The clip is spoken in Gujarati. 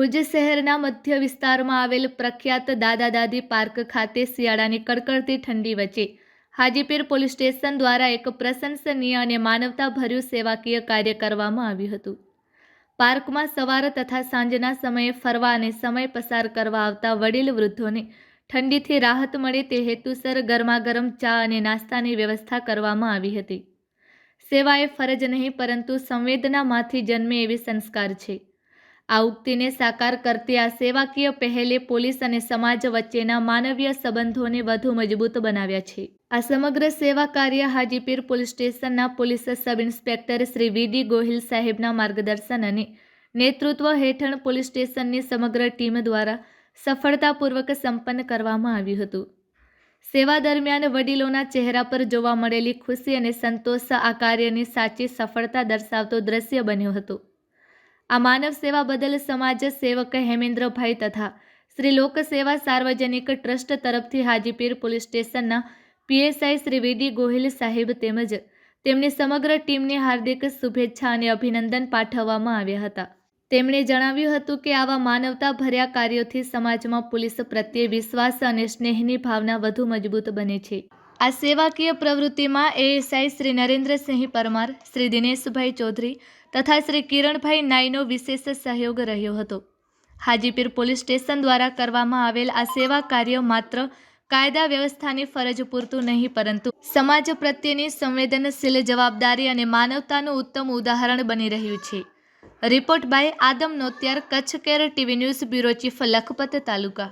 ભુજ શહેરના મધ્ય વિસ્તારમાં આવેલ પ્રખ્યાત દાદા દાદી પાર્ક ખાતે શિયાળાની કડકડતી ઠંડી વચ્ચે હાજીપીર પોલીસ સ્ટેશન દ્વારા એક પ્રશંસનીય અને માનવતાભર્યું સેવાકીય કાર્ય કરવામાં આવ્યું હતું। પાર્કમાં સવાર તથા સાંજના સમયે ફરવા અને સમય પસાર કરવા આવતા વડીલ વૃદ્ધોને ઠંડીથી રાહત મળે તે હેતુસર ગરમાગરમ ચા અને નાસ્તાની વ્યવસ્થા કરવામાં આવી હતી। સેવા એ ફરજ નહીં પરંતુ સંવેદનામાંથી જન્મે એવી સંસ્કાર છે। આ ઉક્તિને સાકાર કરતી આ સેવાકીય પહેલે પોલીસ અને સમાજ વચ્ચેના માનવીય સંબંધોને વધુ મજબૂત બનાવ્યા છે। આ સમગ્ર સેવા કાર્ય હાજીપીર પોલીસ સ્ટેશનના police sub inspector Shri V D. Gohil સાહેબના માર્ગદર્શન અને નેતૃત્વ હેઠળ પોલીસ સ્ટેશનની સમગ્ર ટીમ દ્વારા સફળતાપૂર્વક સંપન્ન કરવામાં આવ્યું હતું। સેવા દરમિયાન વડીલોના ચહેરા પર જોવા મળેલી ખુશી અને સંતોષ આ કાર્યની સાચી સફળતા દર્શાવતો દ્રશ્ય બન્યો હતો। આ માનવ સેવા બદલ સમાજ સેવક હેમેન્દ્રભાઈ તથા શ્રી લોક સેવા સાર્વજનિક ટ્રસ્ટ તરફથી હાજીપીર પોલીસ સ્ટેશનના પીએસઆઈ શ્રી વી.ડી. ગોહિલ સાહેબ તેમજ તેમની સમગ્ર ટીમને હાર્દિક શુભેચ્છા અને અભિનંદન પાઠવવામાં આવ્યા હતા। તેમણે જણાવ્યું હતું કે આવા માનવતાભર્યા કાર્યોથી સમાજમાં પોલીસ પ્રત્યે વિશ્વાસ અને સ્નેહની ભાવના વધુ મજબૂત બને છે। આ સેવાકીય પ્રવૃત્તિમાં એએસઆઈ શ્રી નરેન્દ્રસિંહ પરમાર, શ્રી દિનેશભાઈ ચૌધરી તથા શ્રી કિરણભાઈ નાઈનો વિશેષ સહયોગ રહ્યો હતો। હાજીપીર પોલીસ સ્ટેશન દ્વારા કરવામાં આવેલ આ સેવા કાર્ય માત્ર કાયદા વ્યવસ્થાની ફરજ પૂરતું નહીં પરંતુ સમાજ પ્રત્યેની સંવેદનશીલ જવાબદારી અને માનવતાનું ઉત્તમ ઉદાહરણ બની રહ્યું છે। Report by Adam Notiyar, Kutch Care TV news bureau chief, Lakhpat taluka.